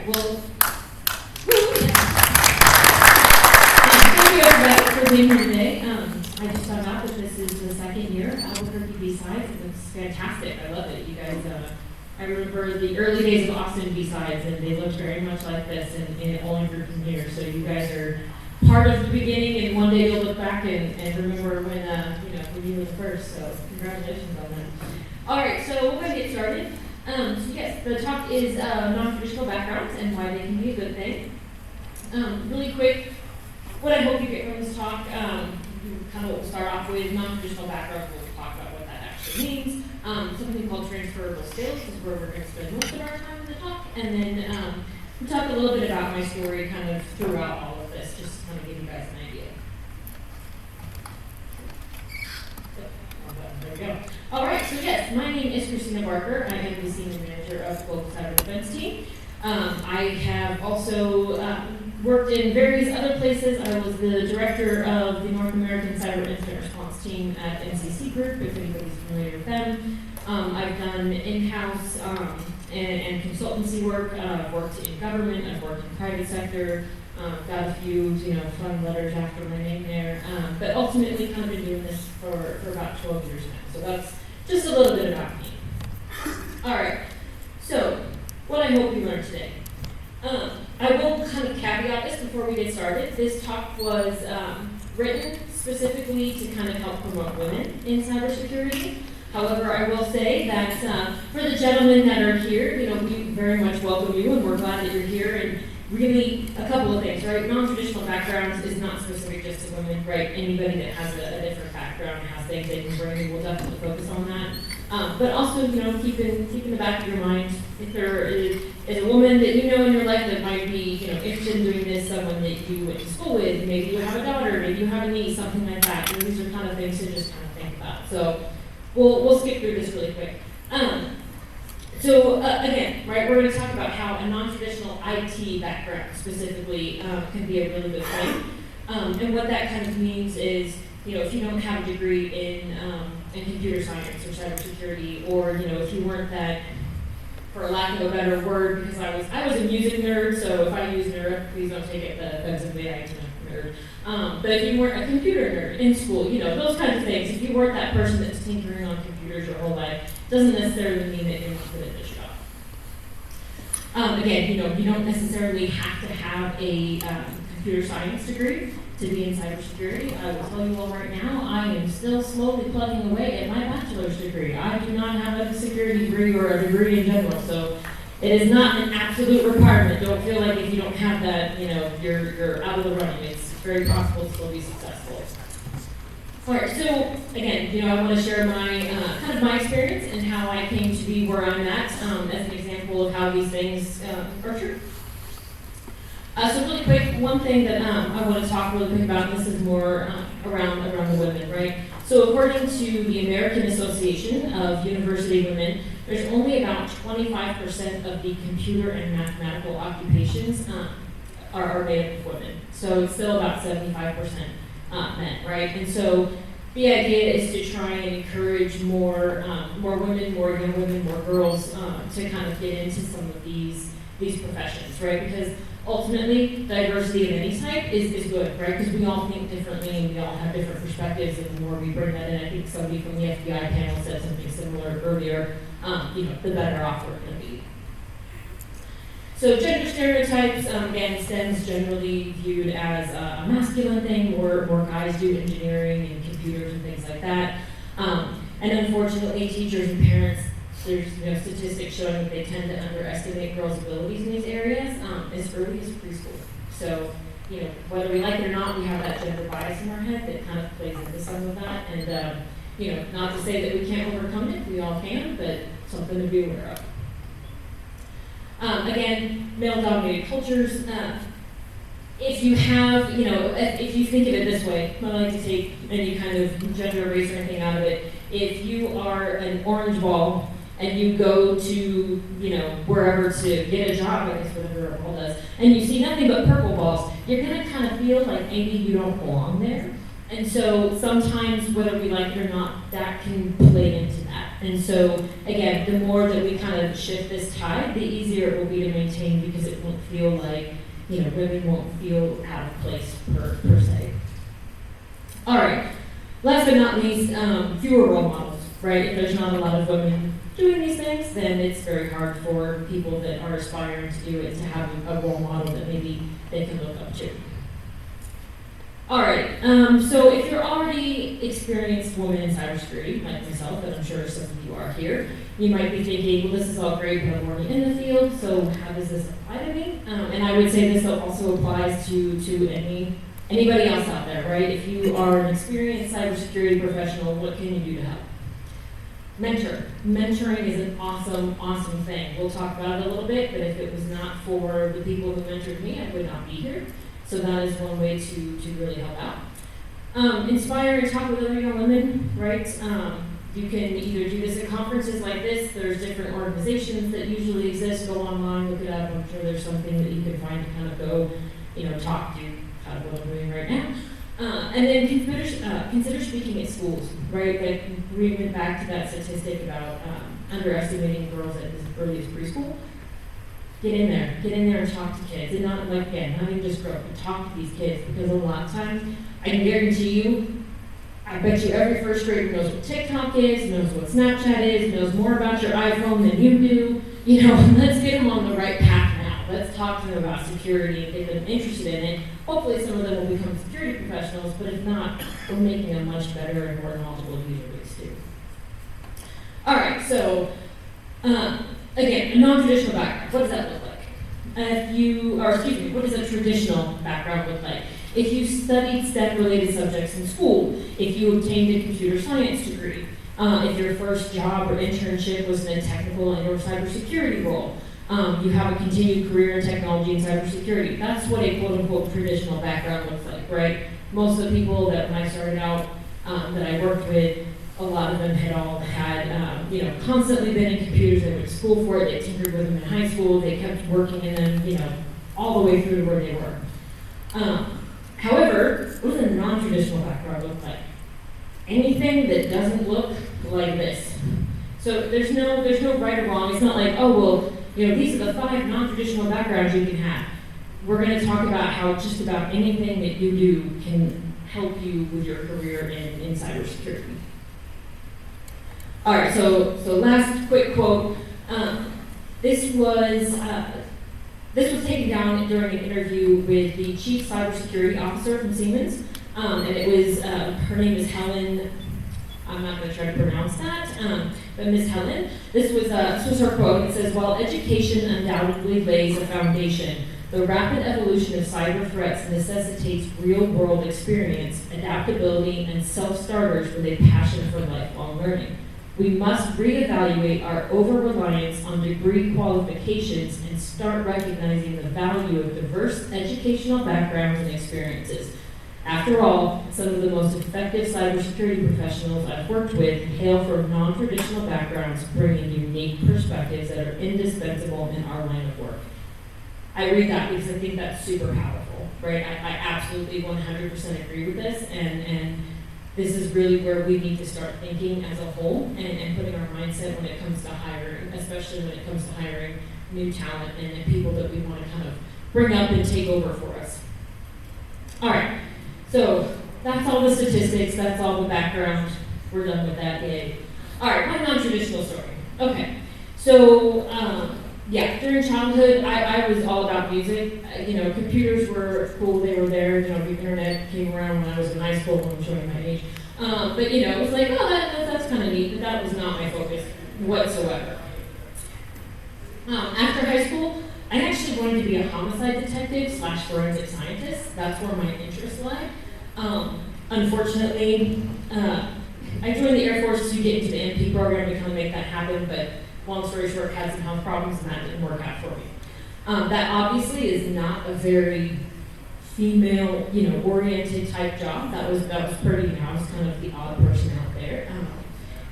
right, well, thank you everybody for being here today. I just found out that this is the second year of Albuquerque B-Sides, and it's fantastic. I love it. You guys, I remember the early days of Austin B-Sides, and they looked very much like this, and it only grew from here. So you guys are part of the beginning, and one day you'll look back and remember when you were the first. So congratulations on that. All right, so we're going to get started. So yes, the talk is non-traditional backgrounds and why they can be a good thing. Really quick, what I hope you get from this talk, kind of what we'll start off with, non-traditional backgrounds, we'll talk about what that actually means. Something called transferable skills is where we're going to spend most of our time in the talk. And then we'll talk a little bit about my story kind of throughout all of this, just to kind of give you guys an idea. There we go. All right, so yes, my name is Christina Barker. I am the Senior Manager of the Global Cyber Defense Team. I have also worked in various other places. I was the Director of the North American Cyber Incident Response Team at NCC Group, if anybody's familiar with them. I've done in-house and consultancy work. I've worked in government, I've worked in private sector, got a few fun letters after my name there, but ultimately kind of been doing this for about 12 years now. So that's just a little bit about me. All right, so what I hope you learned today. I will kind of caveat this before we get started. This talk was written specifically to kind of help promote women in cybersecurity. However, I will say that for the gentlemen that are here, we very much welcome you, and we're glad that you're here. And really, a couple of things, right? Non-traditional backgrounds is not specific just to women, right? Anybody that has a different background and has things they can bring, we'll definitely focus on that. But also, keep in the back of your mind, if there is a woman that you know in your life that might be, interested in doing this, someone that you went to school with, maybe you have a daughter, maybe you have a niece, something like that. And these are kind of things to just kind of think about. So we'll skip through this really quick. So again, right, we're going to talk about how a non-traditional IT background specifically can be a really good thing. And what that kind of means is, if you don't have a degree in computer science or cybersecurity, or if you weren't that, for lack of a better word, because I was a music nerd, so if I use nerd, please don't take it offensively, I am a nerd. But if you weren't a computer nerd in school, those kinds of things, if you weren't that person that's tinkering on computers your whole life, doesn't necessarily mean that you're not good at this job. Again, you don't necessarily have to have a computer science degree to be in cybersecurity. I will tell you all right now, I am still slowly plugging away at my bachelor's degree. I do not have a security degree or a degree in general, so it is not an absolute requirement. Don't feel like if you don't have that, you're out of the running. It's very possible to still be successful. All right, so again, I want to share my kind of my experience and how I came to be where I'm at as an example of how these things are true. So really quick, one thing that I want to talk really quick about, and this is more around the women, right? So according to the American Association of University Women, there's only about 25% of the computer and mathematical occupations are made up of women. So it's still about 75% men, right? And so the idea is to try and encourage more women, more young women, more girls to kind of get into some of these professions, right? Because ultimately, diversity of any type is good, right? Because we all think differently and we all have different perspectives, and the more we bring that in, I think somebody from the FBI panel said something similar earlier, the better off we're going to be. So gender stereotypes, again, STEM's generally viewed as a masculine thing, more guys do engineering and computers and things like that. And unfortunately, teachers and parents, there's statistics showing that they tend to underestimate girls' abilities in these areas as early as preschool. So, whether we like it or not, we have that gender bias in our head that kind of plays into some of that. And, not to say that we can't overcome it, we all can, but something to be aware of. Again, male-dominated cultures. If you have, if you think of it this way, I like to take any kind of gender, race, or anything out of it. If you are an orange ball and you go to, wherever to get a job, I guess whatever a ball does, and you see nothing but purple balls, you're going to kind of feel like maybe you don't belong there. And so sometimes, whether we like it or not, that can play into that. that. And so, again, the more that we kind of shift this tide, the easier it will be to maintain because it won't feel like, women won't feel out of place per se. All right, last but not least, fewer role models, right? If there's not a lot of women doing these things, then it's very hard for people that are aspiring to do it to have a role model that maybe they can look up to. All right, so if you're already experienced woman in cybersecurity, like myself, and I'm sure some of you are here, you might be thinking, well, this is all great, but I'm already in the field, so how does this apply to me? And I would say this also applies to anybody else out there, right? If you are an experienced cybersecurity professional, what can you do to help? Mentor. Mentoring is an awesome, awesome thing. We'll talk about it a little bit, but if it was not for the people who mentored me, I would not be here. So that is one way to really help out. Inspire and talk with other young women, right? You can either do this at conferences like this. There's different organizations that usually exist. Go online, look it up. I'm sure there's something that you can find to kind of go, talk to, kind of what I'm doing right now. And then consider speaking at schools, right? Like bringing it back to that statistic about underestimating girls at as early as preschool. Get in there and talk to kids. And not even just grow up, but talk to these kids, because a lot of times, I can guarantee you, I bet you every first grader knows what TikTok is, knows what Snapchat is, knows more about your iPhone than you do. Let's get them on the right path now. Let's talk to them about security and get them interested in it. Hopefully some of them will become security professionals, but if not, we're making a much better and more knowledgeable user base too. All right, so again, a non-traditional background, what does that look like? What does a traditional background look like? If you studied STEM-related subjects in school, if you obtained a computer science degree, if your first job or internship was in a technical and or cybersecurity role, you have a continued career in technology and cybersecurity. That's what a quote-unquote traditional background looks like, right? Most of the people that when I started out that I worked with, a lot of them had all had, constantly been in computers. They went to school for it. They tinkered with them in high school. They kept working in them, all the way through to where they were. However, what does a non-traditional background look like? Anything that doesn't look like this. So there's no right or wrong. It's not like, these are the 5 non-traditional backgrounds you can have. We're going to talk about how just about anything that you do can help you with your career in cybersecurity. All right, so last quick quote. This was taken down during an interview with the chief cybersecurity officer from Siemens, and it was her name is Helen. I'm not going to try to pronounce that, but Miss Helen. This was her quote. It says, "While education undoubtedly lays a foundation, the rapid evolution of cyber threats necessitates real-world experience, adaptability, and self-starters with a passion for lifelong learning. We must reevaluate our over-reliance on degree qualifications and start recognizing the value of diverse educational backgrounds and experiences. After all, some of the most effective cybersecurity professionals I've worked with hail from non-traditional backgrounds, bringing unique perspectives that are indispensable in our line of work." I read that because I think that's super powerful, right? I absolutely 100% agree with this, and this is really where we need to start thinking as a whole and putting our mindset when it comes to hiring, especially when it comes to hiring new talent and people that we want to kind of bring up and take over for us. All right, so that's all the statistics, that's all the background. We're done with that, yay. All right, my non-traditional story. Okay, so during childhood, I was all about music. Computers were cool, they were there. The internet came around when I was in high school, I'm showing my age. But it was like, that's kind of neat, but that was not my focus whatsoever. After high school, I actually wanted to be a homicide detective / forensic scientist. That's where my interests lie. Unfortunately, I joined the Air Force to get into the MP program to kind of make that happen, but long story short, had some health problems and that didn't work out for me. That obviously is not a very female, oriented type job. That was pretty, I was kind of the odd person out there.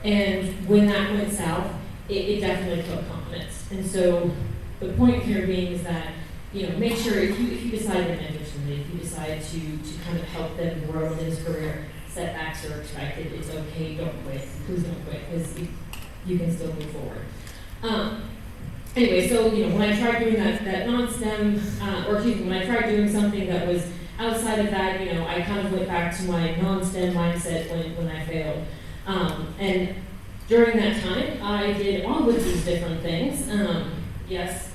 And when that went south, it definitely took confidence. And so the point here being is that, make sure if you decide to mentor somebody, if you decide to kind of help them grow in his career, setbacks are expected, it's okay, don't quit, please don't quit, because you can still move forward. Anyway, so when I tried doing that non-STEM, when I tried doing something that was outside of that, I kind of went back to my non-STEM mindset when I failed. And during that time, I did all of these different things. Yes,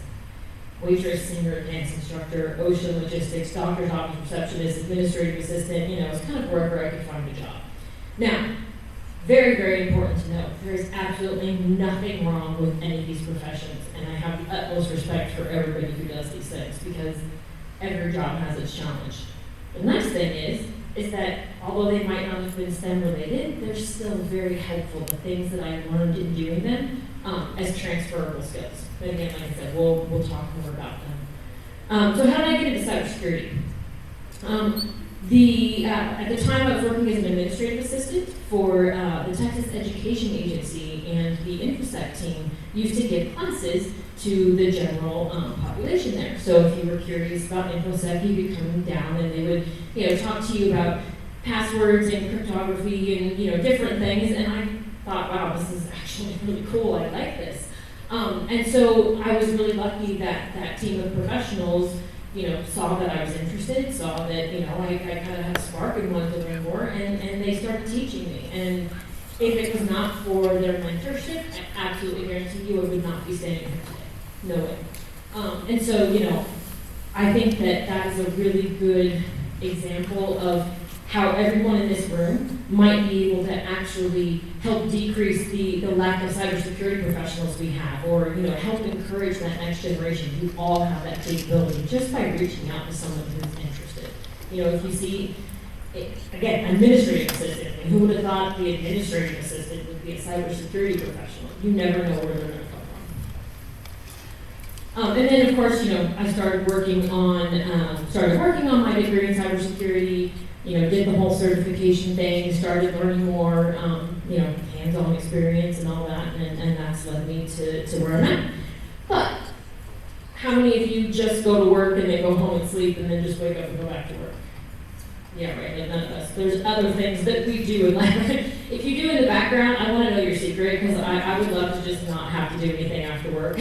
waitress, singer, dance instructor, ocean logistics, doctor's office receptionist, administrative assistant, it's kind of wherever I could find a job. Now, very, very important to note, there is absolutely nothing wrong with any of these professions, and I have the utmost respect for everybody who does these things, because every job has its challenge. The nice thing is that although they might not have been STEM related, they're still very helpful, the things that I learned in doing them, as transferable skills. But again, like I said, we'll talk more about them. So how did I get into cybersecurity? At the time, I was working as an administrative assistant for the Texas Education Agency, and the InfoSec team used to give classes to the general population there. So if you were curious about InfoSec, you could come down and they would, talk to you about passwords and cryptography and different things. And I thought, wow, this is actually really cool. I like this. And so I was really lucky that that team of professionals saw that I was interested, saw that, I kind of had a spark and wanted to learn more, and they started teaching me. And if it was not for their mentorship, I absolutely guarantee you I would not be standing here today. No way. And so, I think that is a really good example of how everyone in this room might be able to actually help decrease the lack of cybersecurity professionals we have, or help encourage that next generation who all have that capability just by reaching out to someone who's interested. If you see, again, administrative assistant, and who would have thought the administrative assistant would be a cybersecurity professional? You never know where they're going to come from. And then, of course, I started working on my degree in cybersecurity. Did the whole certification thing, started learning more, hands-on experience and all that, and that's led me to where I'm at. But how many of you just go to work and then go home and sleep and then just wake up and go back to work? Yeah, right, like none of us. There's other things that we do in life. If you do in the background, I want to know your secret, because I would love to just not have to do anything after work.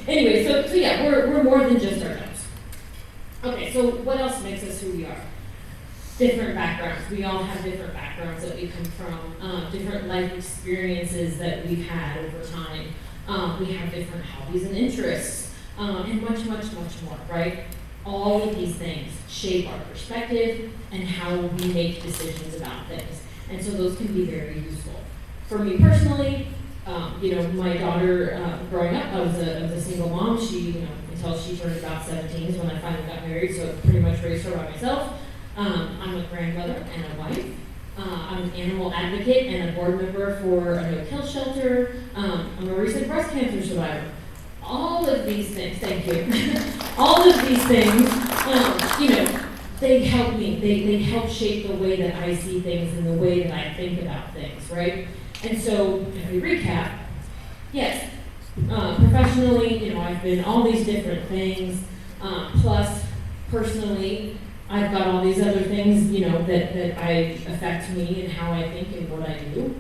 Anyway, so yeah, we're more than just our jobs. Okay, so what else makes us who we are? Different backgrounds. We all have different backgrounds that we come from, different life experiences that we've had over time. We have different hobbies and interests, and much, much, much more, right? All of these things shape our perspective and how we make decisions about things. And so those can be very useful. For me personally, my daughter, growing up, I was a single mom. She, until she turned about 17 is when I finally got married, so I pretty much raised her by myself. I'm a grandmother and a wife. I'm an animal advocate and a board member for a no-kill shelter. I'm a recent breast cancer survivor. All of these things, thank you. All of these things, they help me. They help shape the way that I see things and the way that I think about things, right? And so, if we recap, yes, professionally, I've been all these different things, plus personally, I've got all these other things, that affect me and how I think and what I do.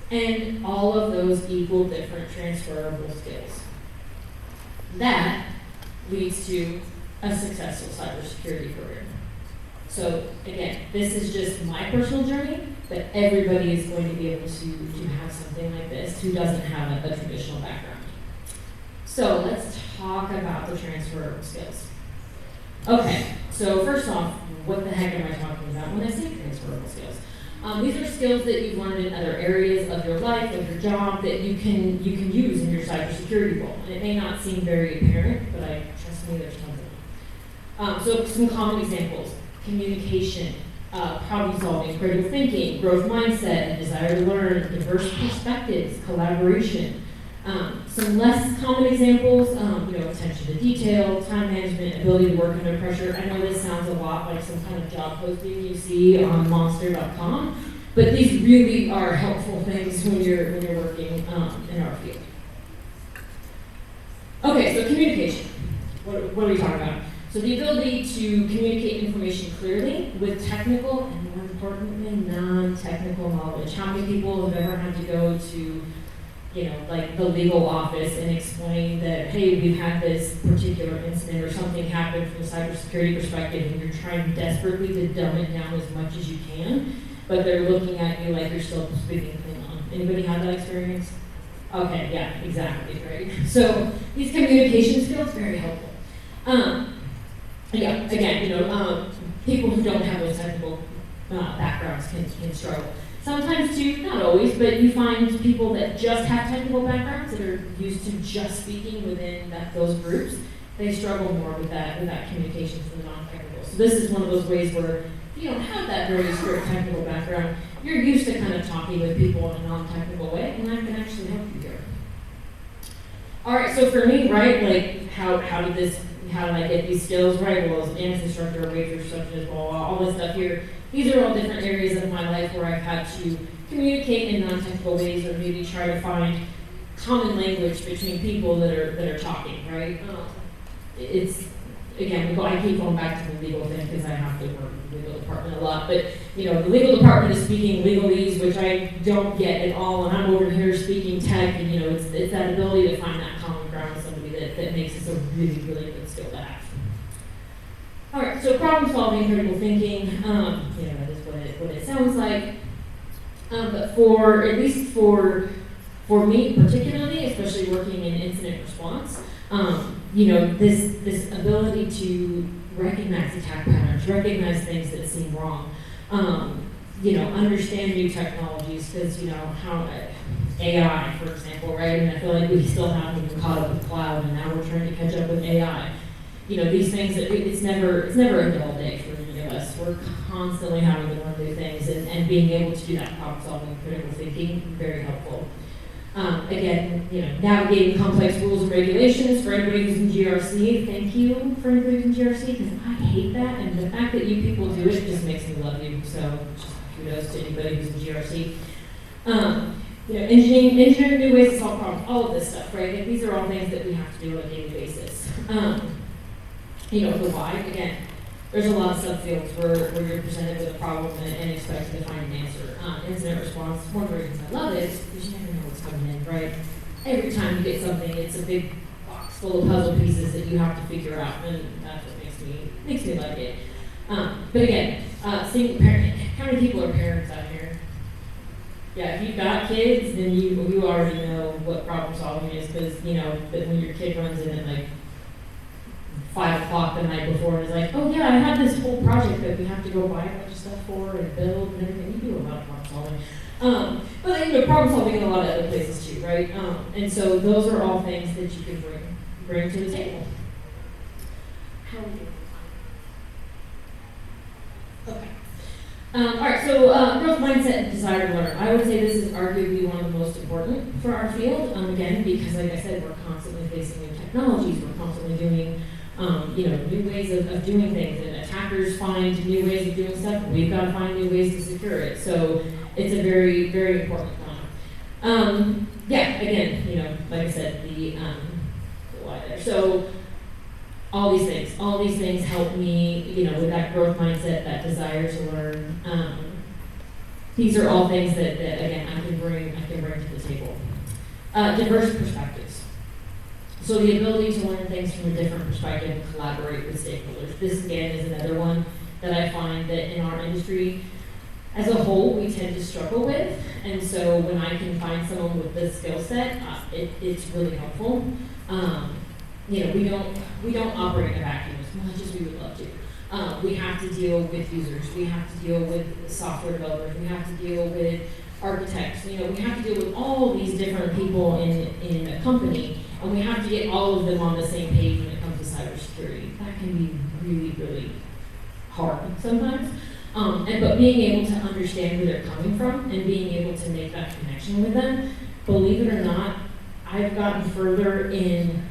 And all of those equal different transferable skills. That leads to a successful cybersecurity career. So again, this is just my personal journey, but everybody is going to be able to have something like this who doesn't have a traditional background. So let's talk about the transferable skills. Okay, so first off, what the heck am I talking about when I say transferable skills? These are skills that you've learned in other areas of your life, of your job, that you can use in your cybersecurity role. And it may not seem very apparent, but trust me, there's tons of them. So some common examples: communication, problem solving, critical thinking, growth mindset, and desire to learn, diverse perspectives, collaboration. Some less common examples, attention to detail, time management, ability to work under pressure. I know this sounds a lot like some kind of job posting you see on monster.com, but these really are helpful things when you're working in our field. Okay, so communication. What are we talking about? So the ability to communicate information clearly with technical and more importantly, non-technical knowledge. How many people have ever had to go to, like the legal office and explain that, hey, we've had this particular incident or something happened from a cybersecurity perspective, and you're trying desperately to dumb it down as much as you can, but they're looking at you like you're still speaking Klingon. Anybody have that experience? Okay, yeah, exactly, right? So these communication skills, very helpful. Yeah, again, people who don't have those technical backgrounds can struggle. Sometimes too, not always, but you find people that just have technical backgrounds that are used to just speaking within those groups, they struggle more with that communication from the non-technical. So this is one of those ways where if you don't have that very strict technical background, you're used to kind of talking with people in a non-technical way, and that can actually help you here. All right, so for me, right, like how did I get these skills, right? Well, as a dance instructor, waitress, receptionist, all this stuff here. These are all different areas of my life where I've had to communicate in non-technical ways, or maybe try to find common language between people that are talking, right? It's again, I keep going back to the legal thing because I have to work in the legal department a lot. But the legal department is speaking legalese, which I don't get at all, and I'm over here speaking tech, and it's that ability to find that common ground with somebody that makes this a really, really good skill to have. All right, so problem solving, critical thinking, that is what it sounds like. But at least for me particularly, especially working in incident response, this ability to recognize attack patterns, recognize things that seem wrong, understand new technologies, because how AI, for example, right? And I feel like we still haven't even caught up with cloud, and now we're trying to catch up with AI. These things, it's never a dull day for any of us. We're constantly having to learn new things, and being able to do that problem solving, critical thinking, very helpful. Again, navigating complex rules and regulations for anybody who's in GRC. Thank you for anybody who's in GRC, because I hate that, and the fact that you people do it just makes me love you. So just kudos to anybody who's in GRC. Engineering new ways to solve problems, all of this stuff, right? These are all things that we have to do on a daily basis. The why, again, there's a lot of subfields where you're presented with a problem and expected to find an answer. Incident response, one of the reasons I love it is because you never know what's coming in, right? Every time you get something, it's a big box full of puzzle pieces that you have to figure out, and that's what makes me like it. But again, single parent, how many people are parents out here? Yeah, if you've got kids, then you already know what problem solving is, because that when your kid runs in at like 5 o'clock the night before and is like, oh yeah, I have this whole project that we have to go buy a bunch of stuff for and build and everything. You do a lot of problem solving. But problem solving in a lot of other places too, right? And so those are all things that you can bring to the table. How are we doing? Okay. All right, so growth mindset and desire to learn. I would say this is arguably one of the most important for our field, again, because like I said, we're constantly facing new technologies, we're constantly doing new ways of doing things, and attackers find new ways of doing stuff, and we've got to find new ways to secure it. So it's a very, very important one. Again, like I said, the why there. So all these things help me, with that growth mindset, that desire to learn. These are all things that again I can bring to the table. Diverse perspectives. So the ability to learn things from a different perspective and collaborate with stakeholders. This again is another one that I find that in our industry as a whole we tend to struggle with, and so when I can find someone with this skill set, it's really helpful. We don't operate in a vacuum as much as we would love to. We have to deal with users. We have to deal with software developers. We have to deal with architects. We have to deal with all these different people in a company, and we have to get all of them on the same page when it comes to cybersecurity. That can be really, really hard sometimes. But being able to understand where they're coming from and being able to make that connection with them, believe it or not, I've gotten further in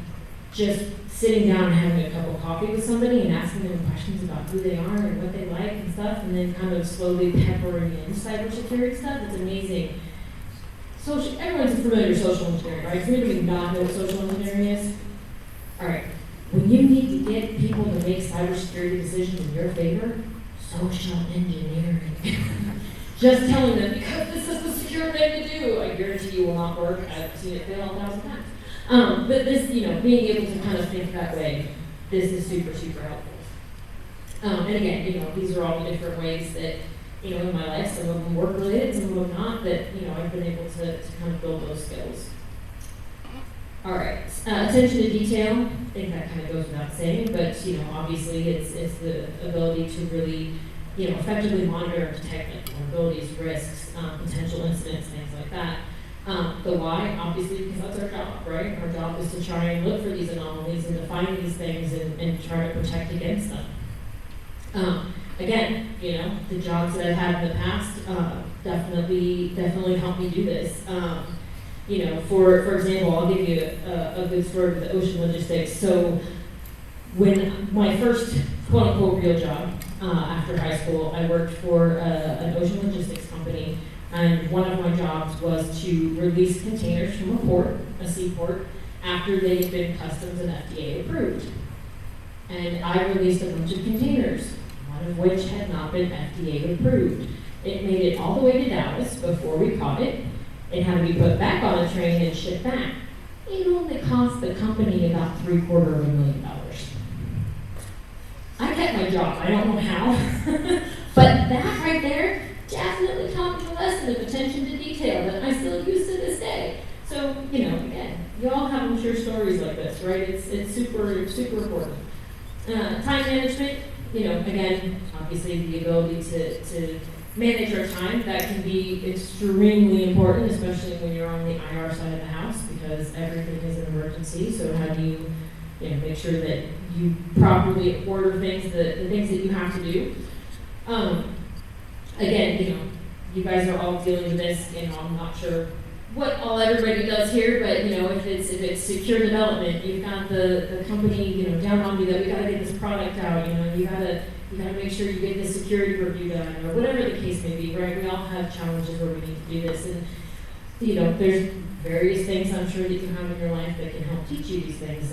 just sitting down and having a cup of coffee with somebody and asking them questions about who they are and what they like and stuff, and then kind of slowly peppering in cybersecurity stuff. It's amazing. Everyone's familiar with social engineering, right? Does anybody not know what social engineering is? All right. When you need to get people to make cybersecurity decisions in your favor, social engineering. just telling them, because this is the secure thing to do, I guarantee you will not work. I've seen it fail 1,000 times. But this, being able to kind of think that way, this is super, super helpful. And again, these are all the different ways that, in my life, some of them work related, some of them not, that, I've been able to kind of build those skills. All right, attention to detail, I think that kind of goes without saying, but, obviously it's the ability to really, effectively monitor and detect vulnerabilities, risks, potential incidents, things like that. The why, obviously, because that's our job, right? Our job is to try and look for these anomalies and to find these things and try to protect against them. Again, the jobs that I've had in the past definitely helped me do this. For example, I'll give you a good story with the ocean logistics. So when my first quote-unquote real job after high school, I worked for an ocean logistics company, and one of my jobs was to release containers from a port, a seaport, after they had been customs and FDA approved. And I released a bunch of containers, one of which had not been FDA approved. It made it all the way to Dallas before we caught it. It had to be put back on a train and shipped back. It only cost the company about $750,000. I kept my job, I don't know how, but that right there definitely taught me a lesson of attention to detail that I still use to this day. So, again, you all have, I'm sure, stories like this, right? It's super, super important. Time management, again, obviously the ability to manage our time, that can be extremely important, especially when you're on the IR side of the house, because everything is an emergency. So how do you, make sure that you properly order things, the things that you have to do. Again, you guys are all dealing with this, I'm not sure what all everybody does here, but if it's secure development, you've got the company, down on you that we gotta get this product out, you gotta make sure you get the security review done, or whatever the case may be, right? We all have challenges where we need to do this, and there's various things I'm sure that you have in your life that can help teach you these things.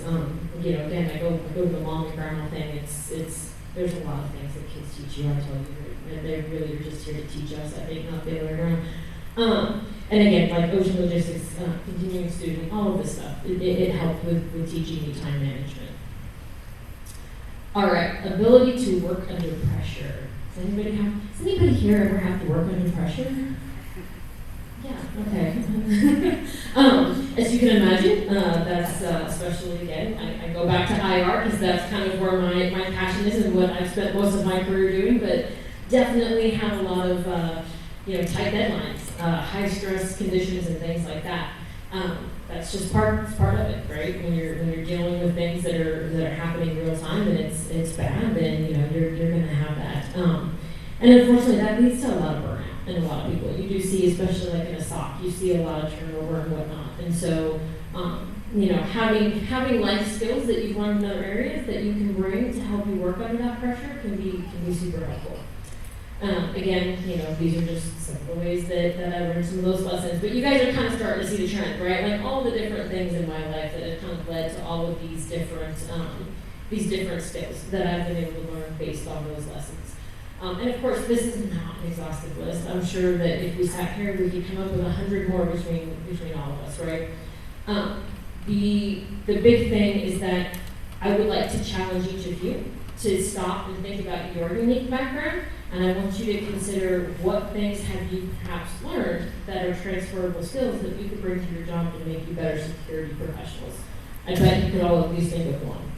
Again, I go to the mom and grandma thing. There's a lot of things that kids teach you. I tell you, they really are just here to teach us. I think not the other way around. And again, like ocean logistics, continuing student, all of this stuff, it helped with teaching me time management. All right, ability to work under pressure. Does anybody here ever have to work under pressure? Yeah, okay. As you can imagine, that's especially, again, I go back to IR because that's kind of where my passion is and what I've spent most of my career doing, but definitely have a lot of tight deadlines, high stress conditions and things like that. That's just part of it, right? When you're dealing with things that are happening real time and it's bad, then you're gonna have that. And unfortunately that leads to a lot of burnout in a lot of people. You do see, especially like in a SOC, you see a lot of turnover and whatnot. And so having life skills that you've learned in other areas that you can bring to help you work under that pressure can be super helpful. Again, these are just some of the ways that I learned some of those lessons. But you guys are kind of starting to see the trend, right? Like all the different things in my life that have kind of led to all of these different skills that I've been able to learn based on those lessons. And of course, this is not an exhaustive list. I'm sure that if we sat here, we could come up with 100 more between all of us, right? The big thing is that I would like to challenge each of you to stop and think about your unique background. And I want you to consider what things have you perhaps learned that are transferable skills that you could bring to your job to make you better security professionals. I bet you could all at least think of one.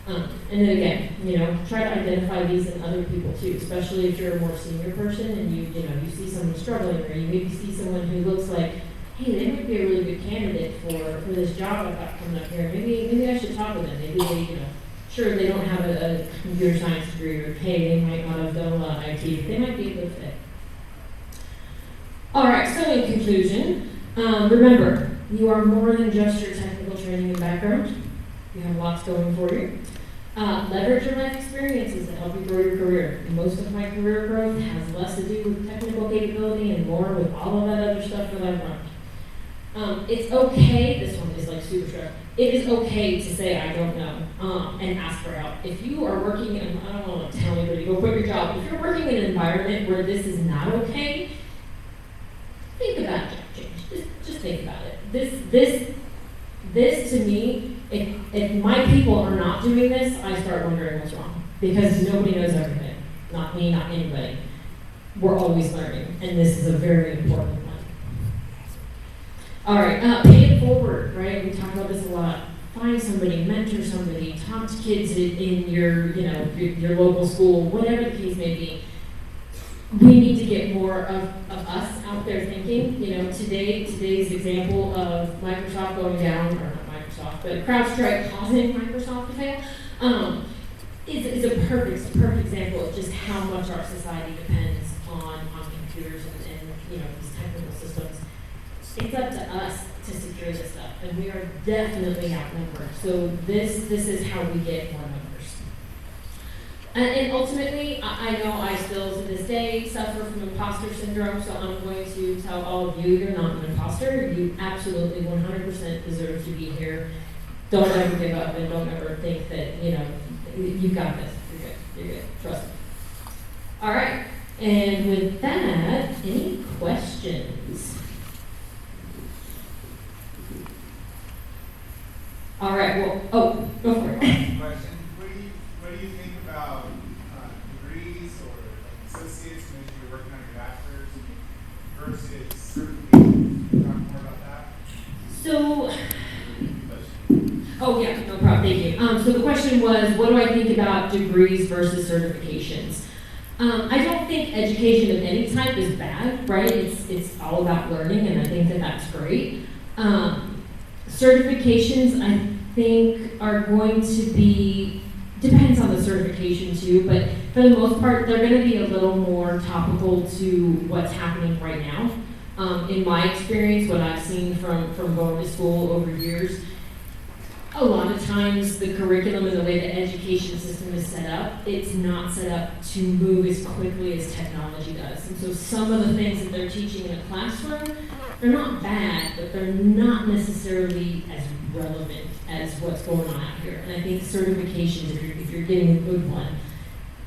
And then again, try to identify these in other people too, especially if you're a more senior person and you see someone struggling, or you maybe see someone who looks like, hey, they might be a really good candidate for this job I've got coming up here. Maybe I should talk with them. Maybe they, sure, they don't have a computer science degree, or hey, they might not have done a lot of IT. They might be a good fit. All right, so in conclusion, remember, you are more than just your technical training and background. You have lots going for you. Leverage your life experiences to help you grow your career. Most of my career growth has less to do with technical capability and more with all of that other stuff that I've learned. It's okay, this one is like super short. It is okay to say I don't know and ask for help. If you are working in, I don't want to tell anybody, go quit your job. If you're working in an environment where this is not okay, think about job change. Just think about it. This to me, if my people are not doing this, I start wondering what's wrong. Because nobody knows everything. Not me, not anybody. We're always learning, and this is a very important one. All right, pay it forward, right? We talk about this a lot. Find somebody, mentor somebody, talk to kids in your, your local school, whatever the case may be. We need to get more of us out there thinking. Today's example of Microsoft going down, or not Microsoft, but CrowdStrike causing Microsoft to fail, is a perfect example of just how much our society depends on computers and these technical systems. It's up to us to secure this stuff, and we are definitely outnumbered. So this is how we get more numbers. And ultimately, I know I still to this day suffer from imposter syndrome, so I'm going to tell all of you, you're not an imposter. You absolutely 100% deserve to be here. Don't ever give up, and don't ever think that, you've got this. You're good. Trust me. All right. And with that, any questions? All right, well, go for it. Question. What do you think about degrees or associates when you're working on your bachelor's versus certifications? Can you talk more about that? No problem, thank you. So the question was, what do I think about degrees versus certifications? I don't think education of any type is bad, right? It's all about learning, and I think that that's great. Certifications, I think, are going to be, depends on the certification too, but for the most part, they're going to be a little more topical to what's happening right now. In my experience, what I've seen from going to school over years, a lot of times the curriculum and the way the education system is set up, it's not set up to move as quickly as technology does. And so some of the things that they're teaching in a classroom, they're not bad, but they're not necessarily as relevant as what's going on out here. And I think certifications, if you're getting a good one,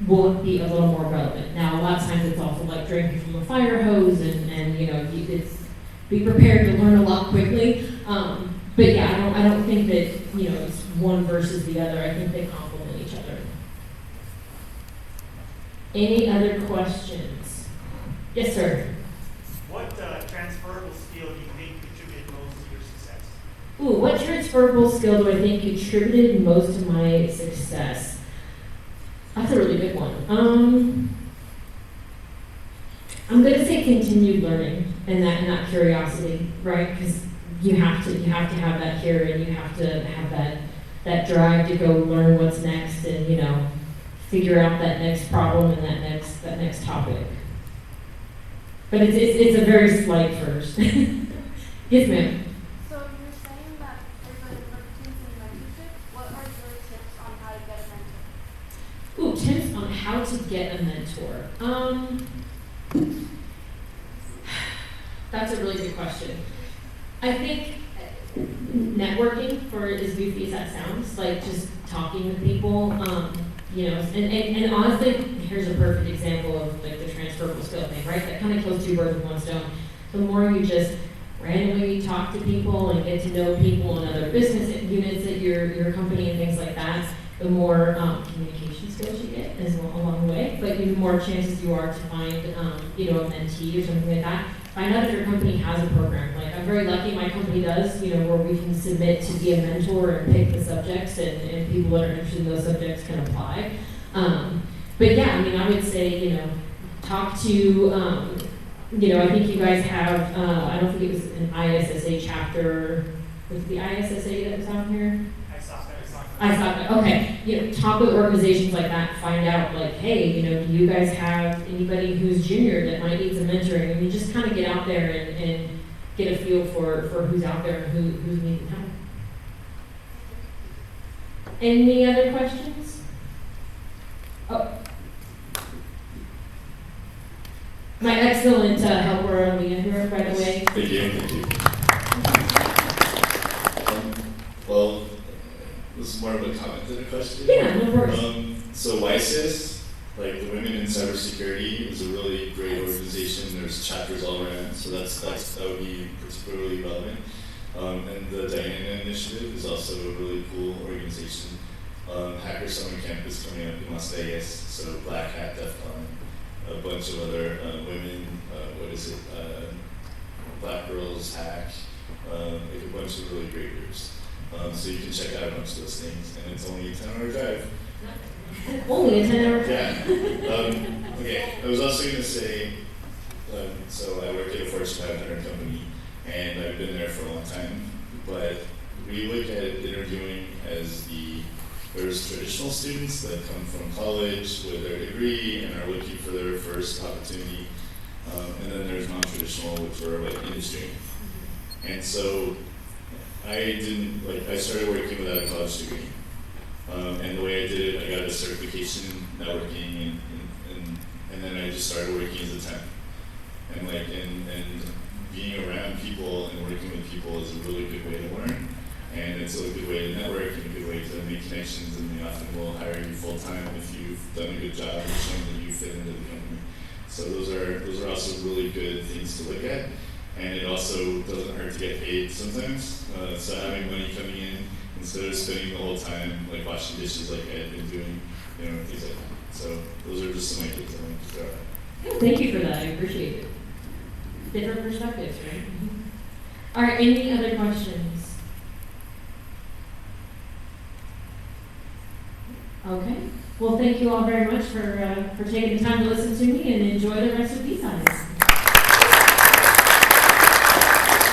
will be a little more relevant. Now, a lot of times it's also like drinking from a fire hose, and it's be prepared to learn a lot quickly. But yeah, I don't think that it's one versus the other. I think they complement each other. Any other questions? Yes, sir. What transferable skill do you think contributed most to your success? Ooh, what transferable skill do I think contributed most to my success? That's a really good one. I'm going to say continued learning and that curiosity, right? Because you have to have that here, and you have to have that drive to go learn what's next, and figure out that next problem and that next topic. But it's a very slight first. Yes, ma'am. So you're saying that for the opportunities in mentorship, what are your tips on how to get a mentor? Ooh, tips on how to get a mentor. That's a really good question. I think networking, for as goofy as that sounds, like just talking with people, and honestly, here's a perfect example of like the transferable skill thing, right? That kind of kills two birds with one stone. The more you just randomly talk to people and get to know people and other business units at your company and things like that, the more communication skills you get as well along the way, but the more chances you are to find, a mentee or something like that. Find out if your company has a program. Like, I'm very lucky my company does, where we can submit to be a mentor and pick the subjects, and people that are interested in those subjects can apply. But yeah, I would say, talk to, I think you guys have, I don't think it was an ISSA chapter. Was it the ISSA that was on here? I saw that. Okay. Talk with organizations like that. Find out, like, hey, do you guys have anybody who's junior that might need some mentoring? Just kind of get out there and get a feel for who's out there and who's needing help. Any other questions? Oh. My excellent helper, Leah, here right away. Thank you. Well, this is more of a comment than a question. Yeah, no worries. So YSIS, like the Women in Cybersecurity is a really great organization. There's chapters all around, so that would be particularly relevant. And the Diana Initiative is also a really cool organization. Hacker Summer Camp is coming up in Las Vegas, so Black Hat, DEF CON, a bunch of other women, Black Girls Hack, like a bunch of really great groups. So you can check out a bunch of those things, and it's only a 10-hour drive. Only a 10-hour drive. Yeah. Okay, I was also going to say, so I work at a Fortune 500 company, and I've been there for a long time, but we look at interviewing as there's traditional students that come from college with their degree and are looking for their first opportunity, and then there's non-traditional, which are like industry. And so I started working without a college degree. And the way I did it, I got a certification in networking, and then I just started working as a temp. And being around people and working with people is a really good way to learn. And it's a good way to network and a good way to make connections, and they often will hire you full time if you've done a good job and shown that you fit into the company. So those are also really good things to look at. And it also doesn't hurt to get paid sometimes. So having money coming in instead of spending the whole time like washing dishes like I had been doing, things like that. So those are just some ideas I wanted to throw out. Thank you for that. I appreciate it. Different perspectives, right? All right. Any other questions? Okay. Well, thank you all very much for taking the time to listen to me, and enjoy the rest of these times.